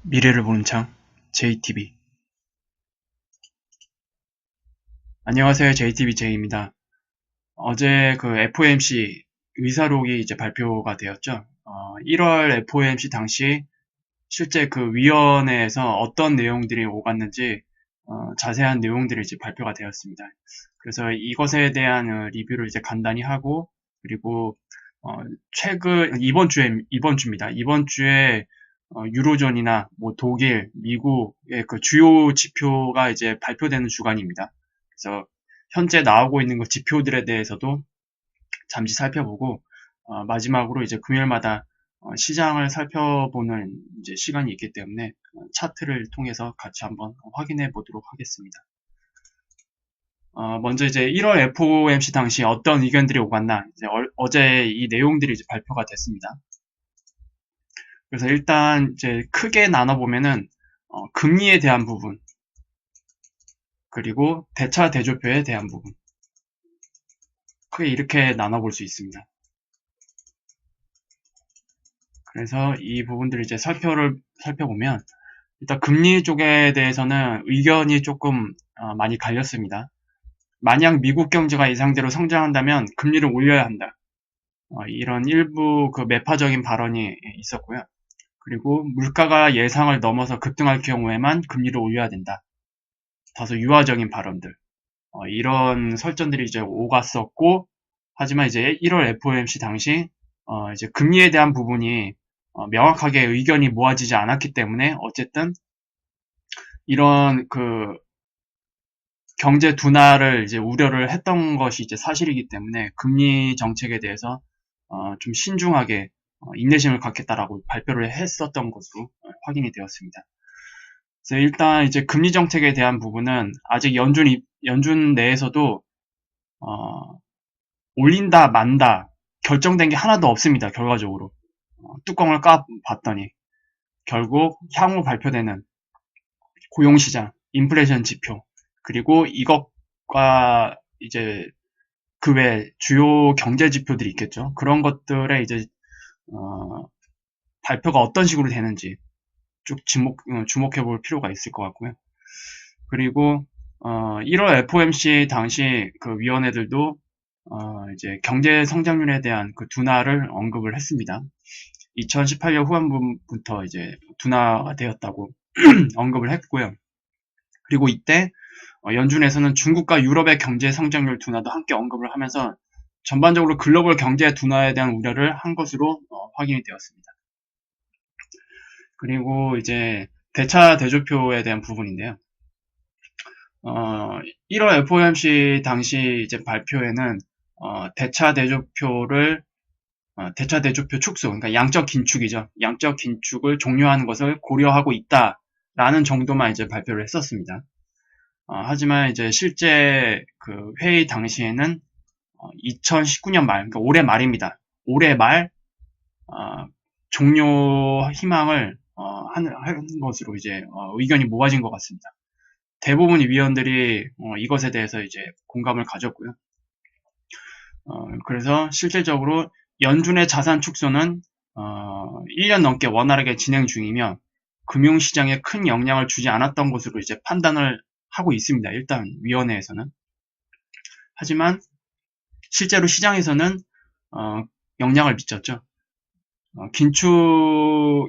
미래를 보는 창 JTB. 안녕하세요. JTB J입니다. 어제 그 FOMC 의사록이 이제 발표가 되었죠. 1월 FOMC 당시 실제 그 위원회에서 어떤 내용들이 오갔는지 자세한 내용들이 이제 발표가 되었습니다. 그래서 이것에 대한 리뷰를 이제 간단히 하고, 그리고 최근 이번 주입니다. 이번 주에 유로존이나 뭐 독일, 미국의 그 주요 지표가 이제 발표되는 주간입니다. 그래서 현재 나오고 있는 그 지표들에 대해서도 잠시 살펴보고, 마지막으로 이제 금요일마다 시장을 살펴보는 이제 시간이 있기 때문에 차트를 통해서 같이 한번 확인해 보도록 하겠습니다. 먼저 이제 1월 FOMC 당시 어떤 의견들이 오갔나, 이제 어제 이 내용들이 이제 발표가 됐습니다. 그래서 일단 이제 크게 나눠보면은 금리에 대한 부분, 그리고 대차 대조표에 대한 부분, 크게 이렇게 나눠볼 수 있습니다. 그래서 이 부분들을 이제 살펴보면, 일단 금리 쪽에 대해서는 의견이 조금 많이 갈렸습니다. 만약 미국 경제가 예상대로 성장한다면 금리를 올려야 한다. 이런 일부 그 매파적인 발언이 있었고요. 그리고 물가가 예상을 넘어서 급등할 경우에만 금리를 올려야 된다. 다소 유화적인 발언들. 이런 설전들이 이제 오갔었고, 하지만 이제 1월 FOMC 당시 이제 금리에 대한 부분이 명확하게 의견이 모아지지 않았기 때문에 어쨌든 이런 그 경제 둔화를 이제 우려를 했던 것이 이제 사실이기 때문에 금리 정책에 대해서 좀 신중하게 인내심을 갖겠다라고 발표를 했었던 것으로 확인이 되었습니다. 그래서 일단 이제 금리 정책에 대한 부분은 아직 연준 내에서도 올린다 만다 결정된 게 하나도 없습니다. 결과적으로 뚜껑을 까봤더니 결국 향후 발표되는 고용시장, 인플레이션 지표, 그리고 이것과 이제 그 외 주요 경제 지표들이 있겠죠. 그런 것들에 이제 발표가 어떤 식으로 되는지 쭉 주목해 볼 필요가 있을 것 같고요. 그리고 1월 FOMC 당시 그 위원회들도 이제 경제 성장률에 대한 그 둔화를 언급을 했습니다. 2018년 후반부부터 이제 둔화가 되었다고 언급을 했고요. 그리고 이때 연준에서는 중국과 유럽의 경제 성장률 둔화도 함께 언급을 하면서 전반적으로 글로벌 경제 둔화에 대한 우려를 한 것으로 확인이 되었습니다. 그리고 이제 대차 대조표에 대한 부분인데요. 1월 FOMC 당시 이제 발표에는 대차 대조표 축소, 그러니까 양적 긴축이죠. 양적 긴축을 종료하는 것을 고려하고 있다라는 정도만 이제 발표를 했었습니다. 하지만 이제 실제 그 회의 당시에는 2019년 말, 그러니까 올해 말입니다. 올해 말 종료 희망을 하는 것으로 이제 의견이 모아진 것 같습니다. 대부분의 위원들이 이것에 대해서 이제 공감을 가졌고요. 그래서 실질적으로 연준의 자산 축소는 1년 넘게 원활하게 진행 중이며 금융시장에 큰 영향을 주지 않았던 것으로 이제 판단을 하고 있습니다. 일단 위원회에서는. 하지만 실제로 시장에서는 영향을 미쳤죠.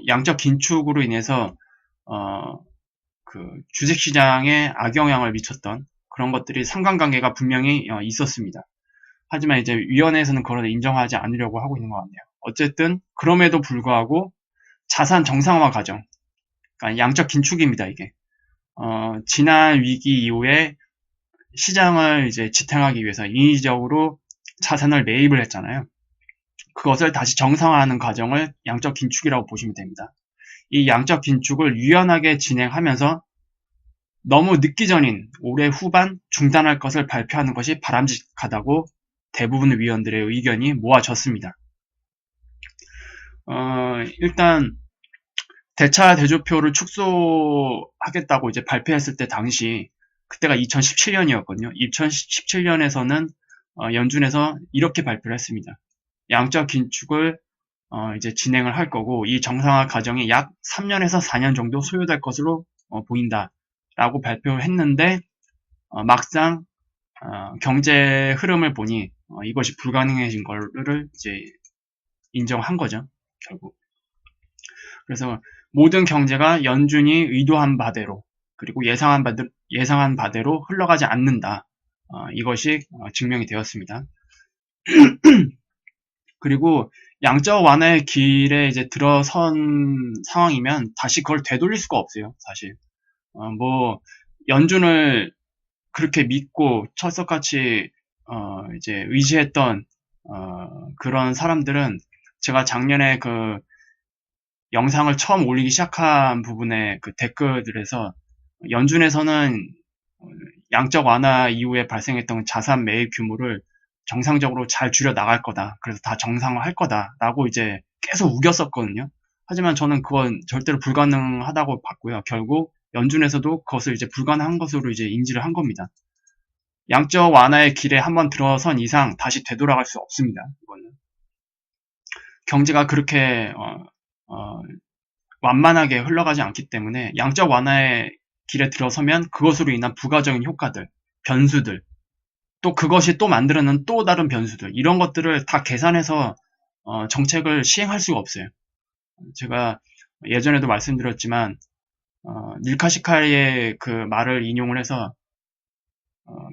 양적 긴축으로 인해서 그 주식시장에 악영향을 미쳤던 그런 것들이 상관관계가 분명히 있었습니다. 하지만 이제 위원회에서는 그걸 인정하지 않으려고 하고 있는 것 같네요. 어쨌든 그럼에도 불구하고 자산 정상화 과정, 그러니까 양적 긴축입니다. 이게 지난 위기 이후에 시장을 이제 지탱하기 위해서 인위적으로 자산을 매입을 했잖아요. 그것을 다시 정상화하는 과정을 양적 긴축이라고 보시면 됩니다. 이 양적 긴축을 유연하게 진행하면서 너무 늦기 전인 올해 후반 중단할 것을 발표하는 것이 바람직하다고 대부분의 위원들의 의견이 모아졌습니다. 일단 대차 대조표를 축소하겠다고 이제 발표했을 때 당시 그때가 2017년이었거든요. 2017년에서는 연준에서 이렇게 발표를 했습니다. 양적 긴축을 이제 진행을 할 거고, 이 정상화 과정이 약 3년에서 4년 정도 소요될 것으로 보인다라고 발표했는데, 막상 경제 흐름을 보니 이것이 불가능해진 거를 이제 인정한 거죠, 결국. 그래서 모든 경제가 연준이 의도한 바대로, 그리고 예상한 바대로 흘러가지 않는다. 이것이 증명이 되었습니다. 그리고 양적 완화의 길에 이제 들어선 상황이면 다시 그걸 되돌릴 수가 없어요, 사실. 뭐 연준을 그렇게 믿고 철석같이 이제 의지했던 그런 사람들은, 제가 작년에 그 영상을 처음 올리기 시작한 부분에 그 댓글들에서 연준에서는 양적 완화 이후에 발생했던 자산 매입 규모를 정상적으로 잘 줄여 나갈 거다. 그래서 다 정상화할 거다라고 이제 계속 우겼었거든요. 하지만 저는 그건 절대로 불가능하다고 봤고요. 결국 연준에서도 그것을 이제 불가능한 것으로 이제 인지를 한 겁니다. 양적 완화의 길에 한번 들어선 이상 다시 되돌아갈 수 없습니다. 이거는 경제가 그렇게 완만하게 흘러가지 않기 때문에, 양적 완화의 길에 들어서면 그것으로 인한 부가적인 효과들, 변수들, 또 그것이 또 만들어낸 또 다른 변수들, 이런 것들을 다 계산해서 정책을 시행할 수가 없어요. 제가 예전에도 말씀드렸지만 닐 카시카리의 그 말을 인용을 해서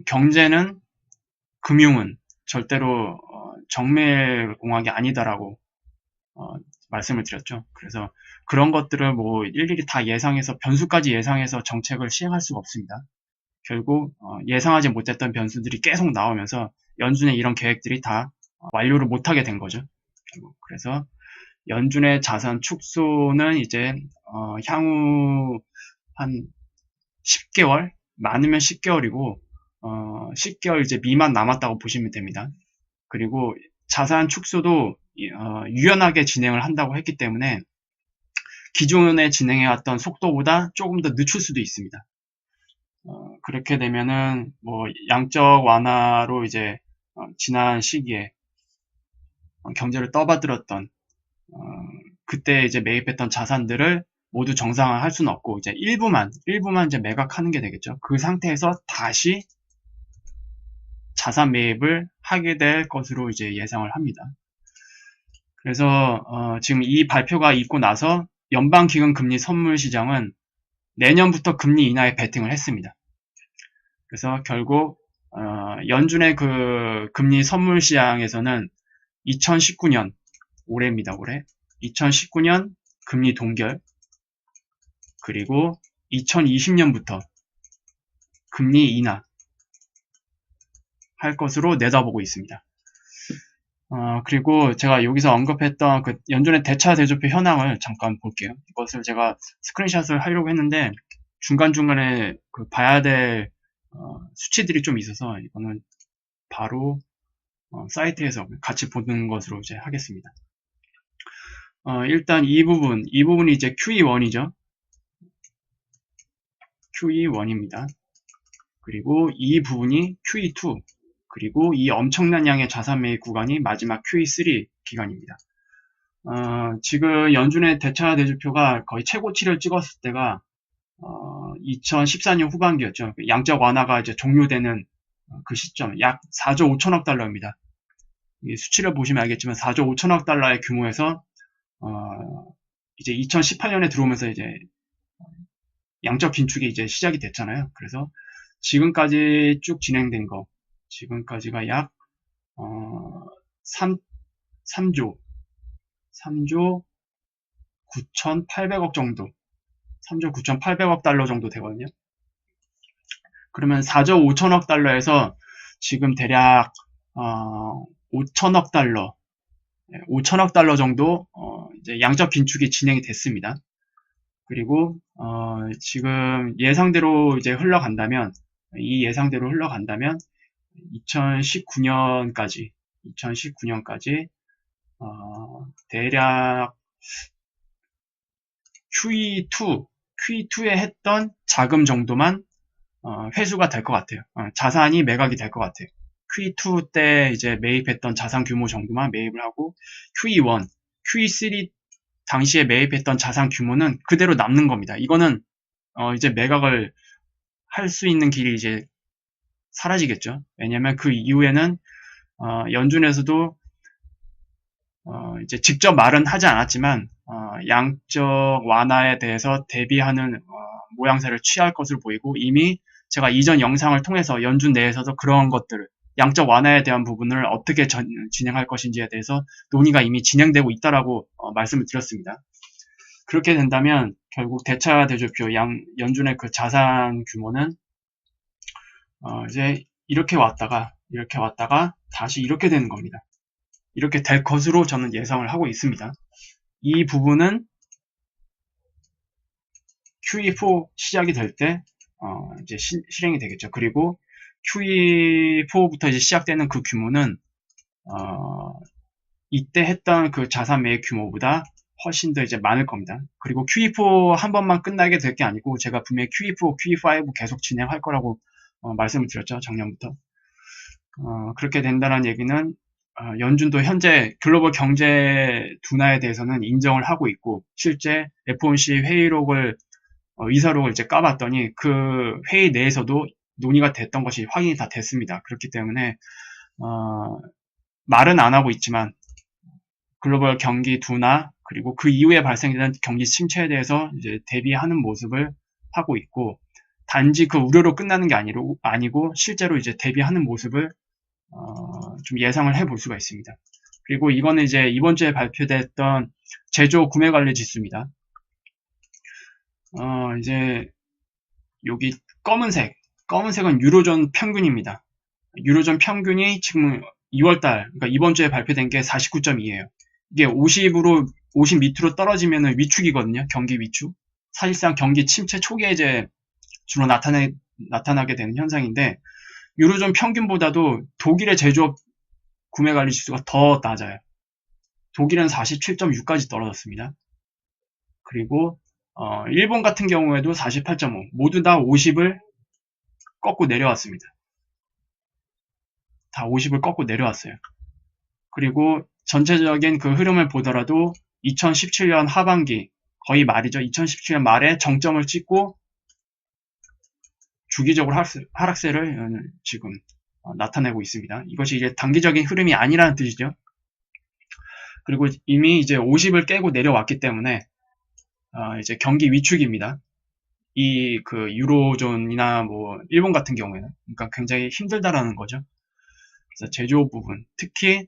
경제는, 금융은 절대로 정밀공학이 아니다라고 말씀을 드렸죠. 그래서 그런 것들을 뭐 일일이 다 예상해서, 변수까지 예상해서 정책을 시행할 수가 없습니다. 결국 예상하지 못했던 변수들이 계속 나오면서 연준의 이런 계획들이 다 완료를 못하게 된 거죠. 결국. 그래서 연준의 자산 축소는 이제 향후 한 10개월, 많으면 10개월이고 10개월 이제 미만 남았다고 보시면 됩니다. 그리고 자산 축소도 유연하게 진행을 한다고 했기 때문에 기존에 진행해왔던 속도보다 조금 더 늦출 수도 있습니다. 그렇게 되면은 뭐 양적 완화로 이제 지난 시기에 경제를 떠받들었던 그때 이제 매입했던 자산들을 모두 정상화할 수는 없고, 이제 일부만 이제 매각하는 게 되겠죠. 그 상태에서 다시 자산 매입을 하게 될 것으로 이제 예상을 합니다. 그래서 지금 이 발표가 있고 나서 연방기금금리 선물 시장은 내년부터 금리 인하에 베팅을 했습니다. 그래서 결국 연준의 그 금리 선물 시장에서는 2019년, 올해입니다, 올해. 2019년 금리 동결, 그리고 2020년부터 금리 인하 할 것으로 내다보고 있습니다. 그리고 제가 여기서 언급했던 그 연준의 대차 대조표 현황을 잠깐 볼게요. 이것을 제가 스크린샷을 하려고 했는데 중간중간에 그 봐야 될 수치들이 좀 있어서 이거는 바로 사이트에서 같이 보는 것으로 이제 하겠습니다. 일단 이 부분이 이제 QE1이죠. QE1입니다. 그리고 이 부분이 QE2, 그리고 이 엄청난 양의 자산 매입 구간이 마지막 QE3 기간입니다. 지금 연준의 대차 대조표가 거의 최고치를 찍었을 때가 2014년 후반기였죠. 양적 완화가 이제 종료되는 그 시점, 약 4조 5천억 달러입니다. 이 수치를 보시면 알겠지만 4조 5천억 달러의 규모에서 이제 2018년에 들어오면서 이제 양적 긴축이 이제 시작이 됐잖아요. 그래서 지금까지 쭉 진행된 거, 지금까지가 약 3조 9,800억 정도, 3조 9,800억 달러 정도 되거든요. 그러면 4조 5천억 달러에서 지금 대략 5천억 달러, 5천억 달러 정도 이제 양적 긴축이 진행이 됐습니다. 그리고 지금 예상대로 이제 흘러간다면, 이 예상대로 흘러간다면 2019년까지 대략 QE2에 했던 자금 정도만 회수가 될 것 같아요. 자산이 매각이 될 것 같아요. QE2 때 이제 매입했던 자산 규모 정도만 매입을 하고, QE1 QE3 당시에 매입했던 자산 규모는 그대로 남는 겁니다. 이거는 이제 매각을 할 수 있는 길이 이제 사라지겠죠. 왜냐면 그 이후에는 연준에서도 이제 직접 말은 하지 않았지만 양적 완화에 대해서 대비하는 모양새를 취할 것으로 보이고, 이미 제가 이전 영상을 통해서 연준 내에서도 그런 것들을, 양적 완화에 대한 부분을 어떻게 진행할 것인지에 대해서 논의가 이미 진행되고 있다라고 말씀을 드렸습니다. 그렇게 된다면 결국 대차 대조표 연준의 그 자산 규모는 이제 이렇게 왔다가 다시 이렇게 되는 겁니다. 이렇게 될 것으로 저는 예상을 하고 있습니다. 이 부분은 QE4 시작이 될 때 이제 실행이 되겠죠. 그리고 QE4부터 이제 시작되는 그 규모는 이때 했던 그 자산 매입 규모보다 훨씬 더 이제 많을 겁니다. 그리고 QE4 한 번만 끝나게 될 게 아니고, 제가 분명히 QE4, QE5 계속 진행할 거라고 말씀을 드렸죠, 작년부터. 그렇게 된다는 얘기는 연준도 현재 글로벌 경제 둔화에 대해서는 인정을 하고 있고, 실제 FOMC 회의록을 의사록을 이제 까봤더니 그 회의 내에서도 논의가 됐던 것이 확인이 다 됐습니다. 그렇기 때문에 말은 안 하고 있지만 글로벌 경기 둔화, 그리고 그 이후에 발생되는 경기 침체에 대해서 이제 대비하는 모습을 하고 있고, 단지 그 우려로 끝나는 게 아니고 실제로 이제 대비하는 모습을 좀 예상을 해볼 수가 있습니다. 그리고 이거는 이제 이번 주에 발표됐던 제조 구매 관리 지수입니다. 이제 여기 검은색은 유로존 평균입니다. 유로존 평균이 지금 2월달, 그러니까 이번 주에 발표된 게 49.2예요. 이게 50 밑으로 떨어지면 위축이거든요. 경기 위축. 사실상 경기 침체 초기에 이제 주로 나타나게 되는 현상인데, 유로존 평균보다도 독일의 제조업 구매관리 지수가 더 낮아요. 독일은 47.6까지 떨어졌습니다. 그리고 일본 같은 경우에도 48.5, 모두 다 50을 꺾고 내려왔습니다. 다 50을 꺾고 내려왔어요. 그리고 전체적인 그 흐름을 보더라도 2017년 하반기, 거의 말이죠. 2017년 말에 정점을 찍고 주기적으로 하락세를 지금 나타내고 있습니다. 이것이 이제 단기적인 흐름이 아니라는 뜻이죠. 그리고 이미 이제 50을 깨고 내려왔기 때문에 이제 경기 위축입니다. 이 그 유로존이나 뭐 일본 같은 경우에는, 그러니까 굉장히 힘들다라는 거죠. 그래서 제조업 부분, 특히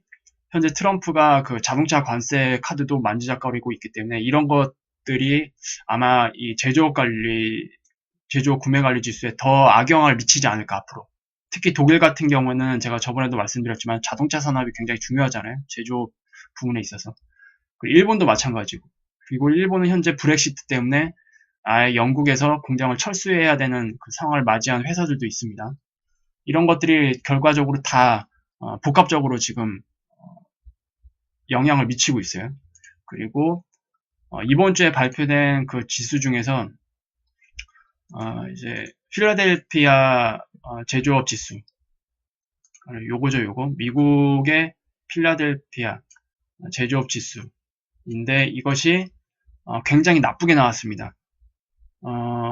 현재 트럼프가 그 자동차 관세 카드도 만지작거리고 있기 때문에 이런 것들이 아마 이 제조업 구매 관리 지수에 더 악영향을 미치지 않을까 앞으로. 특히 독일 같은 경우는 제가 저번에도 말씀드렸지만 자동차 산업이 굉장히 중요하잖아요. 제조업 부분에 있어서. 그리고 일본도 마찬가지고. 그리고 일본은 현재 브렉시트 때문에 아예 영국에서 공장을 철수해야 되는 그 상황을 맞이한 회사들도 있습니다. 이런 것들이 결과적으로 다 복합적으로 지금 영향을 미치고 있어요. 그리고 이번 주에 발표된 그 지수 중에서 이제 필라델피아 제조업 지수, 요거 미국의 필라델피아 제조업 지수인데, 이것이 굉장히 나쁘게 나왔습니다.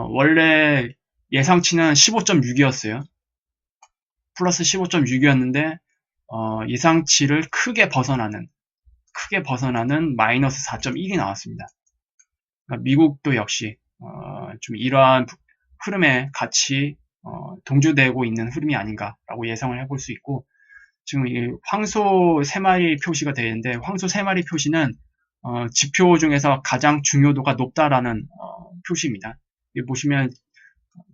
원래 예상치는 15.6이었어요. 플러스 15.6이었는데 예상치를 크게 벗어나는 마이너스 4.1이 나왔습니다. 그러니까 미국도 역시 좀 이러한 흐름에 같이 동조되고 있는 흐름이 아닌가라고 예상을 해볼 수 있고, 지금 이 황소 3마리 표시가 되어 있는데, 황소 3마리 표시는 지표 중에서 가장 중요도가 높다라는 표시입니다. 여기 보시면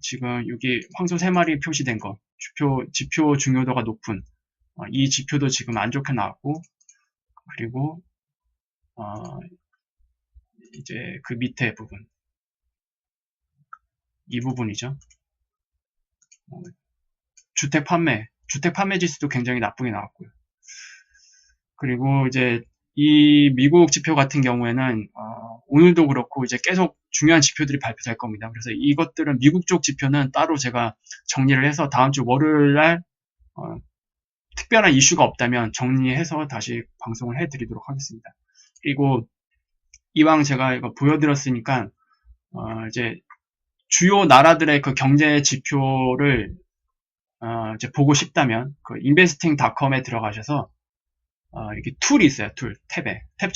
지금 여기 황소 3마리 표시된 거, 지표 중요도가 높은 이 지표도 지금 안 좋게 나왔고, 그리고 이제 그 밑에 부분, 이 부분이죠. 주택 판매 지수도 굉장히 나쁘게 나왔고요. 그리고 이제 이 미국 지표 같은 경우에는 오늘도 그렇고 이제 계속 중요한 지표들이 발표될 겁니다. 그래서 이것들은 미국 쪽 지표는 따로 제가 정리를 해서 다음 주 월요일 날 특별한 이슈가 없다면 정리해서 다시 방송을 해드리도록 하겠습니다. 그리고 이왕 제가 이거 보여드렸으니까 이제 주요 나라들의 그 경제 지표를 이제 보고 싶다면 그 investing.com에 들어가셔서 이렇게 툴이 있어요. 탭에 탭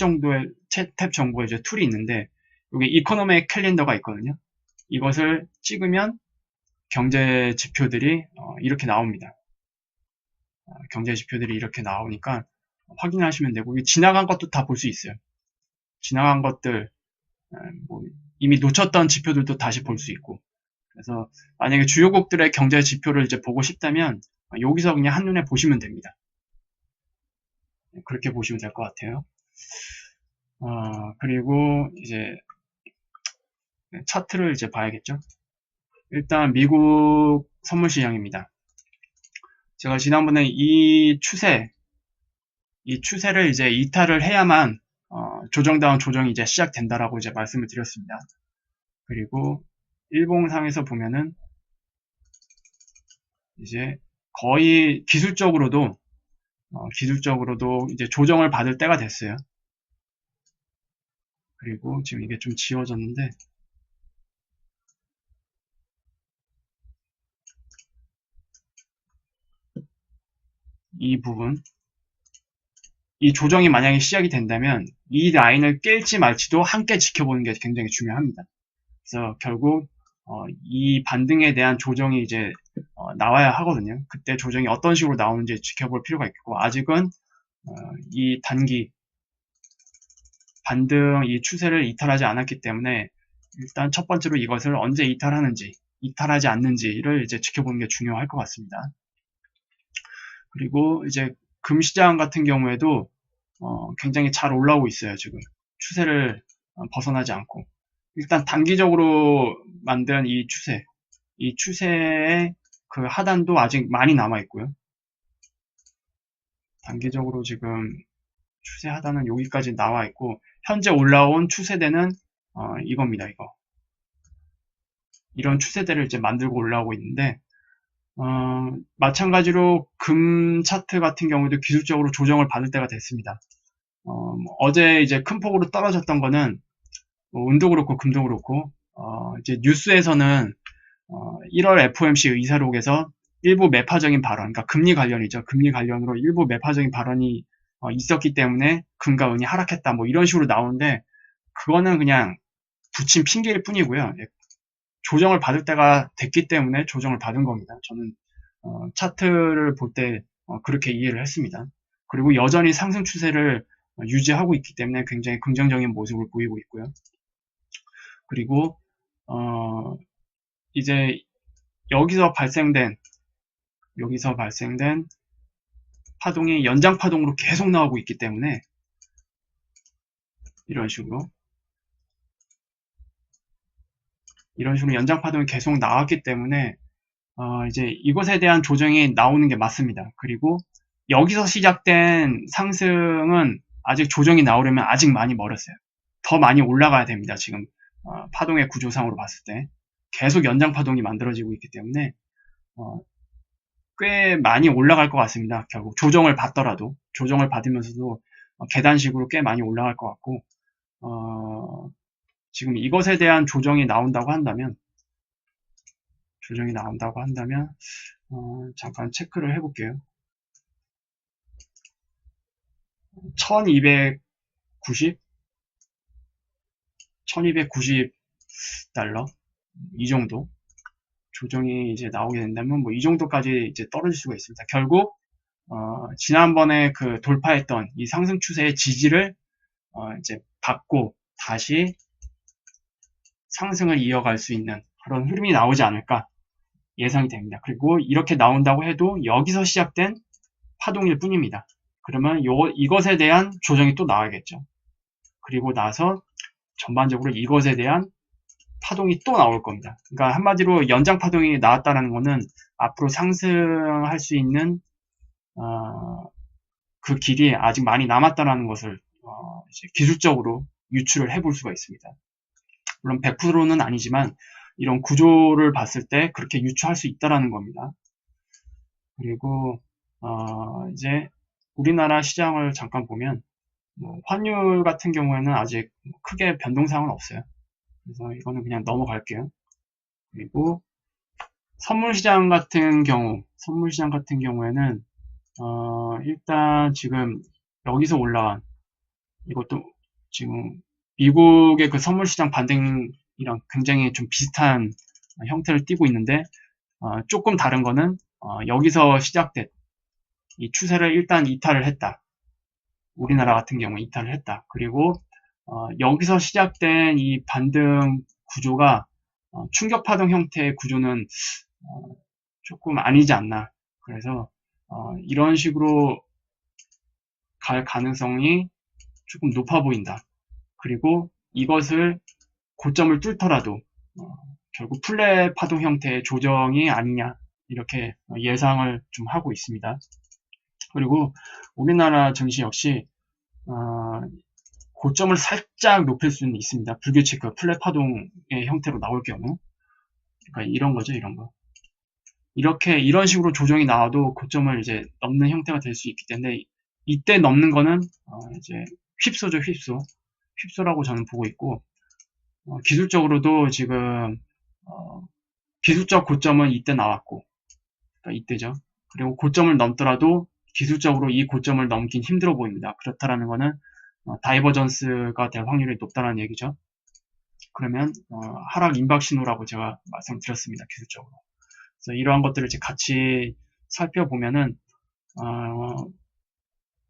정보에 이제 툴이 있는데 여기 이코노믹 캘린더가 있거든요. 이것을 찍으면 경제 지표들이 이렇게 나옵니다. 경제 지표들이 이렇게 나오니까 확인하시면 되고 지나간 것도 다 볼 수 있어요. 지나간 것들 뭐 이미 놓쳤던 지표들도 다시 볼 수 있고 그래서 만약에 주요국들의 경제 지표를 이제 보고 싶다면 여기서 그냥 한눈에 보시면 됩니다. 그렇게 보시면 될 것 같아요. 그리고 이제 차트를 이제 봐야겠죠. 일단 미국 선물 시장입니다. 제가 지난번에 이 추세를 이제 이탈을 해야만 조정다운 조정이 이제 시작된다라고 이제 말씀을 드렸습니다. 그리고 일봉상에서 보면은 이제 거의 기술적으로도 이제 조정을 받을 때가 됐어요. 그리고 지금 이게 좀 지워졌는데 이 부분 이 조정이 만약에 시작이 된다면 이 라인을 깰지 말지도 함께 지켜보는 게 굉장히 중요합니다. 그래서 결국 이 반등에 대한 조정이 이제 나와야 하거든요. 그때 조정이 어떤 식으로 나오는지 지켜볼 필요가 있고 아직은 이 단기 반등 이 추세를 이탈하지 않았기 때문에 일단 첫 번째로 이것을 언제 이탈하는지 이탈하지 않는지를 이제 지켜보는 게 중요할 것 같습니다. 그리고 이제 금시장 같은 경우에도 굉장히 잘 올라오고 있어요. 지금 추세를 벗어나지 않고 일단 단기적으로 만든 이 추세의 그 하단도 아직 많이 남아 있고요. 단기적으로 지금 추세 하단은 여기까지 나와 있고 현재 올라온 추세대는 이겁니다. 이런 추세대를 이제 만들고 올라오고 있는데 마찬가지로 금 차트 같은 경우도 기술적으로 조정을 받을 때가 됐습니다. 어제 이제 큰 폭으로 떨어졌던 거는 은도 그렇고 금도 그렇고 이제 뉴스에서는 1월 FOMC 의사록에서 일부 매파적인 발언, 그러니까 금리 관련이죠. 금리 관련으로 일부 매파적인 발언이 있었기 때문에 금과 은이 하락했다. 뭐 이런 식으로 나오는데 그거는 그냥 붙인 핑계일 뿐이고요. 조정을 받을 때가 됐기 때문에 조정을 받은 겁니다. 저는 차트를 볼 때 그렇게 이해를 했습니다. 그리고 여전히 상승 추세를 유지하고 있기 때문에 굉장히 긍정적인 모습을 보이고 있고요. 그리고 이제 여기서 발생된 파동이 연장 파동으로 계속 나오고 있기 때문에 이런 식으로 연장 파동이 계속 나왔기 때문에 이제 이것에 대한 조정이 나오는 게 맞습니다. 그리고 여기서 시작된 상승은 아직 조정이 나오려면 아직 많이 멀었어요. 더 많이 올라가야 됩니다. 지금 파동의 구조상으로 봤을 때 계속 연장 파동이 만들어지고 있기 때문에 꽤 많이 올라갈 것 같습니다. 결국 조정을 받으면서도 계단식으로 꽤 많이 올라갈 것 같고 지금 이것에 대한 조정이 나온다고 한다면 잠깐 체크를 해볼게요. 1290 달러 이 정도 조정이 이제 나오게 된다면 뭐 이 정도까지 이제 떨어질 수가 있습니다. 결국 지난번에 그 돌파했던 이 상승 추세의 지지를 이제 받고 다시 상승을 이어갈 수 있는 그런 흐름이 나오지 않을까 예상이 됩니다. 그리고 이렇게 나온다고 해도 여기서 시작된 파동일 뿐입니다. 그러면 이것에 대한 조정이 또 나와야겠죠. 그리고 나서 전반적으로 이것에 대한 파동이 또 나올 겁니다. 그러니까 한마디로 연장 파동이 나왔다는 것은 앞으로 상승할 수 있는 그 길이 아직 많이 남았다는 것을 이제 기술적으로 유추를 해볼 수가 있습니다. 물론 100%는 아니지만 이런 구조를 봤을 때 그렇게 유추할 수 있다는 겁니다. 그리고 이제 우리나라 시장을 잠깐 보면 뭐 환율 같은 경우에는 아직 크게 변동사항은 없어요. 그래서 이거는 그냥 넘어갈게요. 그리고 선물시장 같은 경우에는 일단 지금 여기서 올라간 이것도 지금 미국의 그 선물시장 반등이랑 굉장히 좀 비슷한 형태를 띠고 있는데 조금 다른 거는 여기서 시작된 이 추세를 일단 이탈을 했다. 우리나라 같은 경우 이탈을 했다. 그리고 여기서 시작된 이 반등 구조가 충격파동 형태의 구조는 조금 아니지 않나. 그래서 이런 식으로 갈 가능성이 조금 높아 보인다. 그리고 이것을 고점을 뚫더라도 결국 플랫 파동 형태의 조정이 아니냐 이렇게 예상을 좀 하고 있습니다. 그리고 우리나라 증시 역시 고점을 살짝 높일 수는 있습니다. 불규칙 그 플랫 파동의 형태로 나올 경우, 그러니까 이런 거죠, 이런 거. 이런 식으로 조정이 나와도 고점을 이제 넘는 형태가 될 수 있기 때문에 이때 넘는 거는 이제 휩소죠, 휩소라고 저는 보고 있고 기술적으로도 지금 기술적 고점은 이때 나왔고, 그러니까 이때죠. 그리고 고점을 넘더라도 기술적으로 이 고점을 넘긴 힘들어 보입니다. 그렇다라는 거는 다이버전스가 될 확률이 높다는 얘기죠. 그러면 하락 임박 신호라고 제가 말씀드렸습니다. 기술적으로. 그래서 이러한 것들을 이제 같이 살펴보면은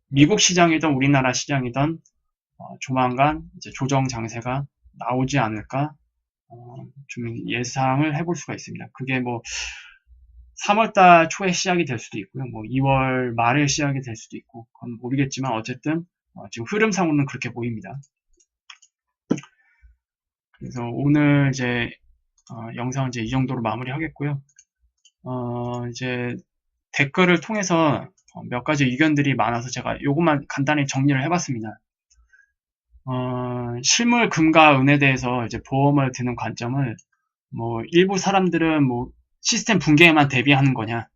미국 시장이든 우리나라 시장이든 조만간 이제 조정 장세가 나오지 않을까 좀 예상을 해볼 수가 있습니다. 그게 뭐 3월달 초에 시작이 될 수도 있고요. 뭐 2월 말에 시작이 될 수도 있고 그건 모르겠지만 어쨌든 지금 흐름상으로는 그렇게 보입니다. 그래서 오늘 이제 영상은 이제 이 정도로 마무리하겠고요. 이제 댓글을 통해서 몇 가지 의견들이 많아서 제가 요것만 간단히 정리를 해봤습니다. 실물 금과 은에 대해서 이제 보험을 드는 관점을 뭐 일부 사람들은 뭐 시스템 붕괴에만 대비하는 거냐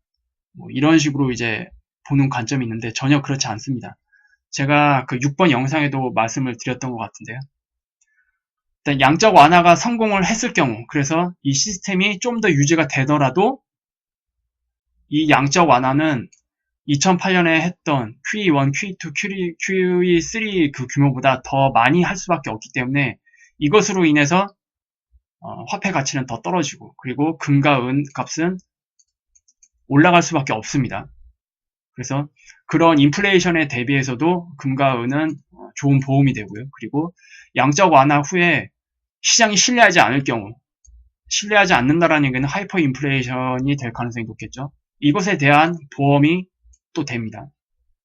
뭐 이런 식으로 이제 보는 관점이 있는데 전혀 그렇지 않습니다. 제가 그 6번 영상에도 말씀을 드렸던 것 같은데요. 일단 양적 완화가 성공을 했을 경우 그래서 이 시스템이 좀 더 유지가 되더라도 이 양적 완화는 2008년에 했던 QE1, QE2, QE3 그 규모보다 더 많이 할 수밖에 없기 때문에 이것으로 인해서 화폐 가치는 더 떨어지고 그리고 금과 은 값은 올라갈 수밖에 없습니다. 그래서 그런 인플레이션에 대비해서도 금과 은은 좋은 보험이 되고요. 그리고 양적 완화 후에 시장이 신뢰하지 않을 경우 신뢰하지 않는다라는 얘기는 하이퍼 인플레이션이 될 가능성이 높겠죠. 이것에 대한 보험이 또 됩니다.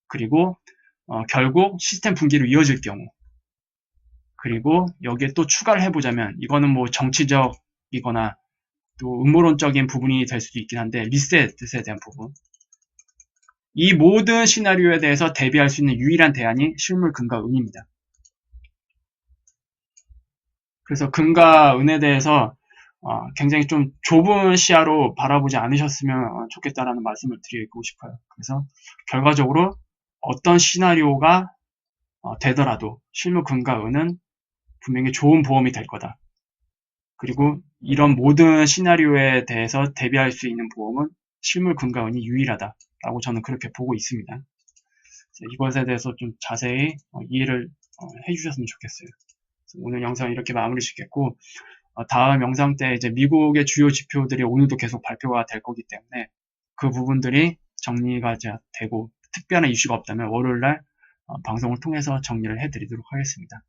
그리고 결국 시스템 붕괴로 이어질 경우 그리고 여기에 또 추가를 해보자면 이거는 뭐 정치적이거나 또 음모론적인 부분이 될 수도 있긴 한데 리셋에 대한 부분 이 모든 시나리오에 대해서 대비할 수 있는 유일한 대안이 실물 금과 은입니다. 그래서 금과 은에 대해서 굉장히 좀 좁은 시야로 바라보지 않으셨으면 좋겠다라는 말씀을 드리고 싶어요. 그래서 결과적으로 어떤 시나리오가 되더라도 실물 금과 은은 분명히 좋은 보험이 될 거다. 그리고 이런 모든 시나리오에 대해서 대비할 수 있는 보험은 실물 금과 은이 유일하다라고 저는 그렇게 보고 있습니다. 이것에 대해서 좀 자세히 이해를 해주셨으면 좋겠어요. 오늘 영상 이렇게 마무리 짓겠고 다음 영상 때 이제 미국의 주요 지표들이 오늘도 계속 발표가 될 거기 때문에 그 부분들이 정리가 되고 특별한 이슈가 없다면 월요일날 방송을 통해서 정리를 해드리도록 하겠습니다.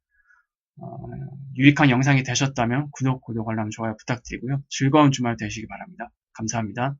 유익한 영상이 되셨다면 구독, 알람, 좋아요 부탁드리고요. 즐거운 주말 되시기 바랍니다. 감사합니다.